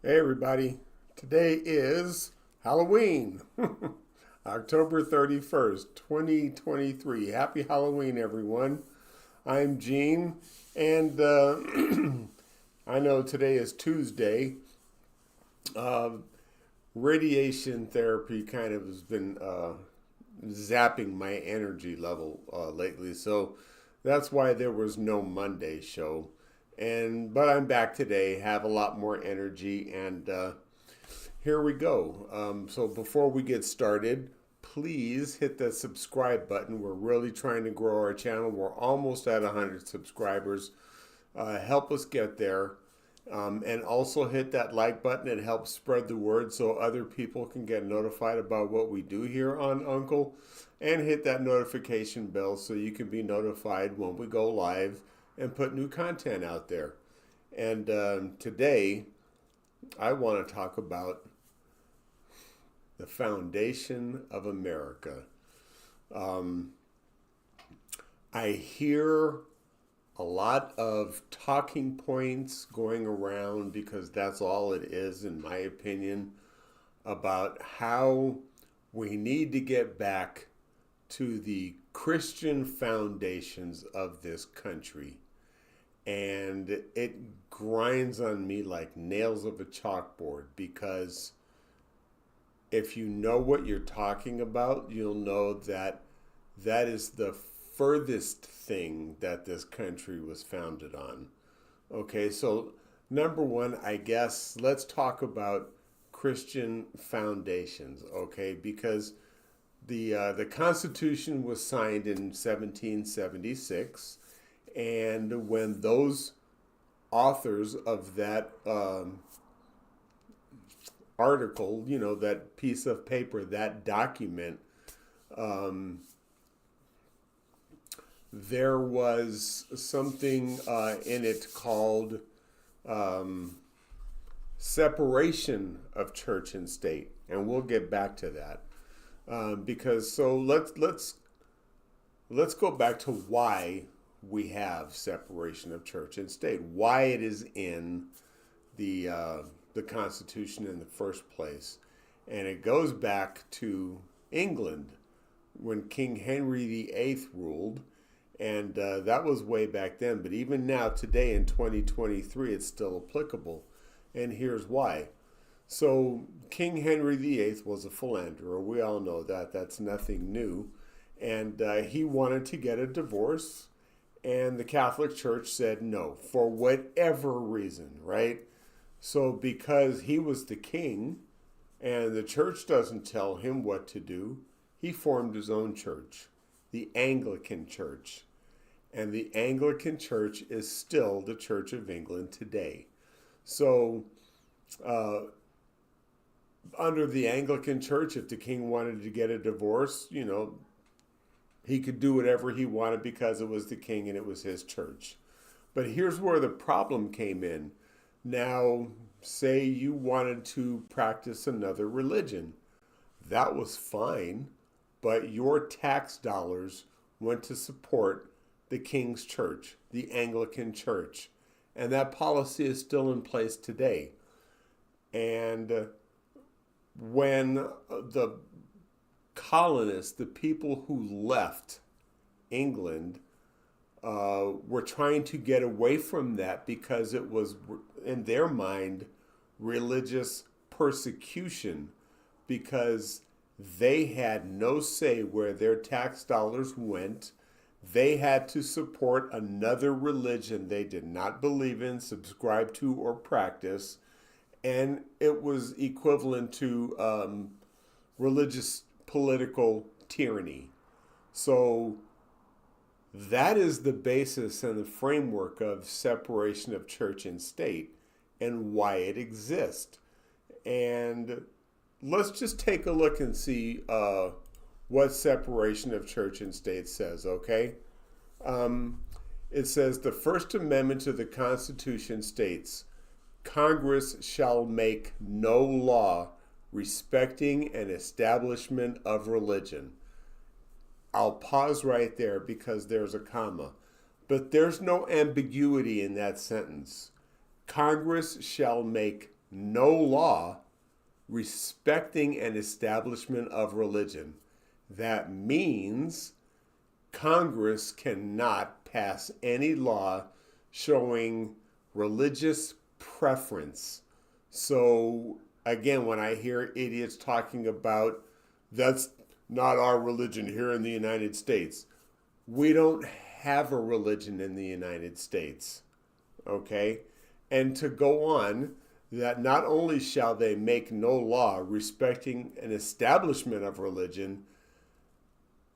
Hey everybody, today is Halloween, October 31st, 2023. Happy Halloween, everyone. I'm Gene, and I know today is Tuesday. Uh, Radiation therapy kind of has been zapping my energy level lately, so that's why there was no Monday show. But I'm back today, have a lot more energy, and here we go. So before we get started, please hit that subscribe button. We're really trying to grow our channel. We're almost at 100 subscribers. Help us get there. And also hit that like button. It helps spread the word so other people can get notified about what we do here on Uncle. And hit that notification bell so you can be notified when we go live and put new content out there. And today, I want to talk about the foundation of America. Um, I hear a lot of talking points going around because that's all it is, in my opinion, about how we need to get back to the Christian foundations of this country. And it grinds on me like nails of a chalkboard because if you know what you're talking about, you'll know that that is the furthest thing that this country was founded on. Okay, so number one, I guess let's talk about Christian foundations, okay? Because the Constitution was signed in 1776, and when those authors of that article, that piece of paper, that document, um, there was something in it called um, separation of church and state, and we'll get back to that because so let's go back to why we have separation of church and state, why it is in the Constitution in the first place, and it goes back to England when King Henry VIII ruled, and that was way back then. But even now, today in 2023, it's still applicable, and here's why. So King Henry VIII was a philanderer. We all know that. That's nothing new. And he wanted to get a divorce, and the Catholic Church said no for whatever reason, right? So because he was the king and the church doesn't tell him what to do, he formed his own church, the Anglican Church. And the Anglican Church is still the Church of England today. So uh, under the Anglican Church, if the king wanted to get a divorce, he could do whatever he wanted because it was the king and it was his church. But here's where the problem came in. Now, say you wanted to practice another religion. That was fine, but your tax dollars went to support the King's Church, the Anglican Church. And that policy is still in place today. And when the colonists, the people who left England, were trying to get away from that because it was, in their mind, religious persecution because they had no say where their tax dollars went. They had to support another religion they did not believe in, subscribe to, or practice. And it was equivalent to religious political tyranny. So that is the basis and the framework of separation of church and state and why it exists. And let's just take a look and see what separation of church and state says, okay? Um, it says the First Amendment to the Constitution states Congress shall make no law respecting an establishment of religion. I'll pause right there because there's a comma. But there's no ambiguity in that sentence. Congress shall make no law respecting an establishment of religion. That means Congress cannot pass any law showing religious preference. So, again, when I hear idiots talking about that's not our religion here in the United States, we don't have a religion in the United States. Okay? And to go on, that not only shall they make no law respecting an establishment of religion,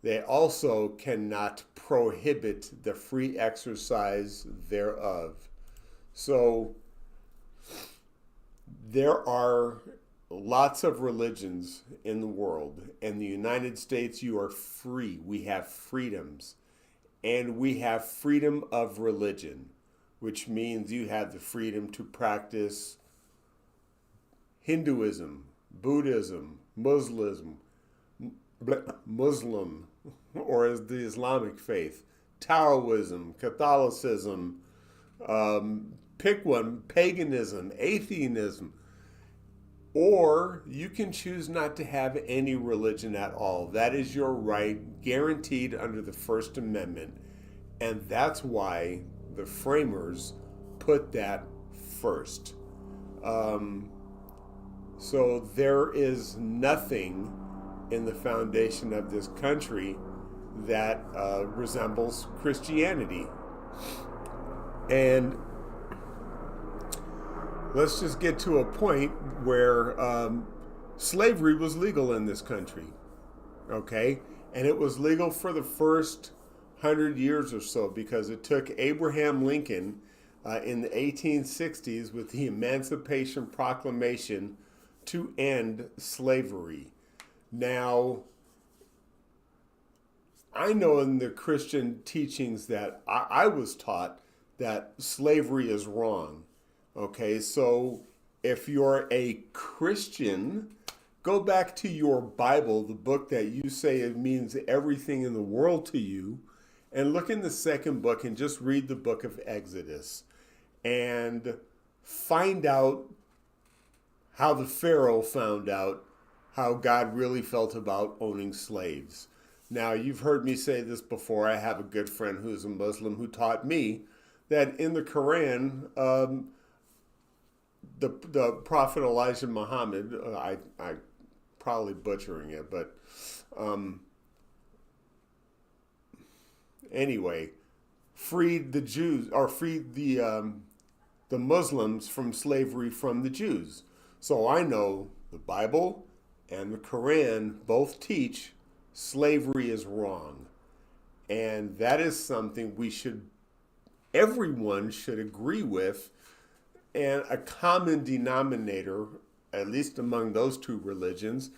they also cannot prohibit the free exercise thereof. So there are lots of religions in the world. In the United States, you are free. We have freedoms. And we have freedom of religion, which means you have the freedom to practice Hinduism, Buddhism, Muslim, or as the Islamic faith, Taoism, Catholicism, pick one, paganism, atheism, or you can choose not to have any religion at all. That is your right, guaranteed under the First Amendment, and that's why the framers put that first. So there is nothing in the foundation of this country that resembles Christianity. And let's just get to a point where slavery was legal in this country, okay? And it was legal for the first 100 years or so because it took Abraham Lincoln in the 1860s with the Emancipation Proclamation to end slavery. Now, I know in the Christian teachings that I was taught that slavery is wrong. Okay, so if you're a Christian, go back to your Bible, the book that you say it means everything in the world to you, and look in the second book and just read the book of Exodus and find out how the Pharaoh found out how God really felt about owning slaves. Now, you've heard me say this before. I have a good friend who's a Muslim who taught me that in the Quran, the Prophet Elijah Muhammad, I probably butchering it, but anyway, freed the Jews, or freed the Muslims from slavery from the Jews. So I know the Bible and the Quran both teach slavery is wrong. And that is something everyone should agree with. And a common denominator, at least among those two religions.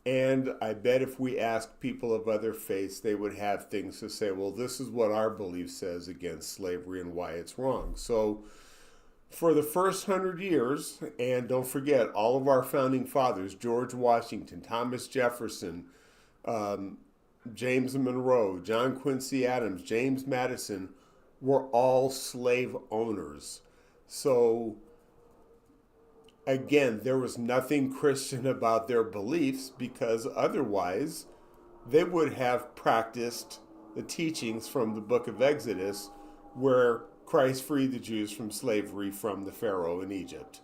And I bet if we asked people of other faiths, they would have things to say, well, this is what our belief says against slavery and why it's wrong. So for the first 100 years, and don't forget, all of our founding fathers, George Washington, Thomas Jefferson, James Monroe, John Quincy Adams, James Madison, were all slave owners. So, again, there was nothing Christian about their beliefs because otherwise they would have practiced the teachings from the book of Exodus where Christ freed the Jews from slavery from the Pharaoh in Egypt.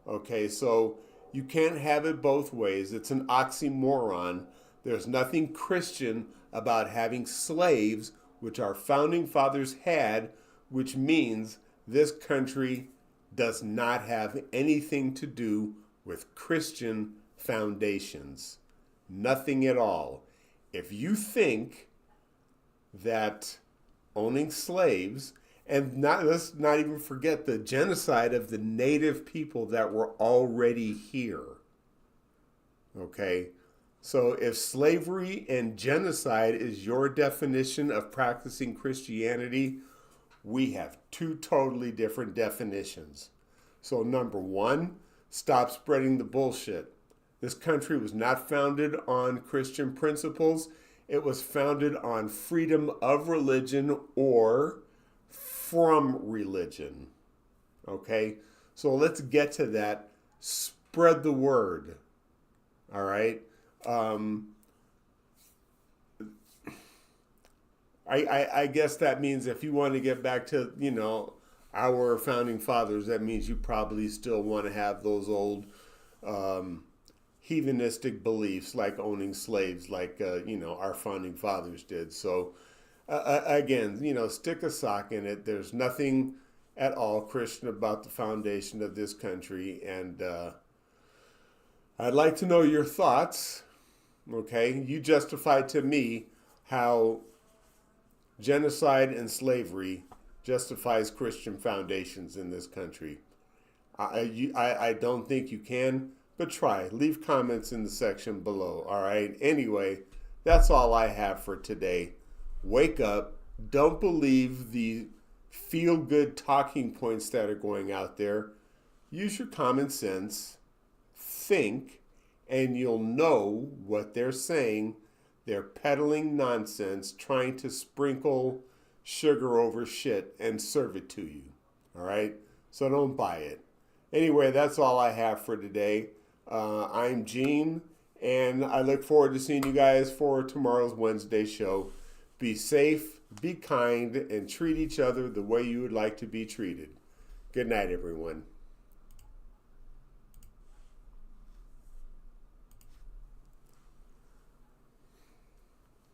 Okay, so you can't have it both ways. It's an oxymoron. There's nothing Christian about having slaves, which our founding fathers had, which means this country does not have anything to do with Christian foundations. Nothing at all. If you think that owning slaves, and let's not even forget the genocide of the native people that were already here. Okay? So if slavery and genocide is your definition of practicing Christianity, we have two totally different definitions. So number one, stop spreading the bullshit. This country was not founded on Christian principles. It was founded on freedom of religion or from religion. Okay? So let's get to that Spread the word. All right. I guess that means if you want to get back to, our founding fathers, that means you probably still want to have those old heathenistic beliefs like owning slaves, like, our founding fathers did. So, again, stick a sock in it. There's nothing at all Christian about the foundation of this country. And I'd like to know your thoughts. Okay. You justify to me how genocide and slavery justifies Christian foundations in this country. I don't think you can, but try. Leave comments in the section below. All right. Anyway, that's all I have for today. Wake up. Don't believe the feel good talking points that are going out there. Use your common sense. Think, and you'll know what they're saying. They're peddling nonsense, trying to sprinkle sugar over shit and serve it to you. All right? So don't buy it. Anyway, that's all I have for today. I'm Gene, and I look forward to seeing you guys for tomorrow's Wednesday show. Be safe, be kind, and treat each other the way you would like to be treated. Good night, everyone.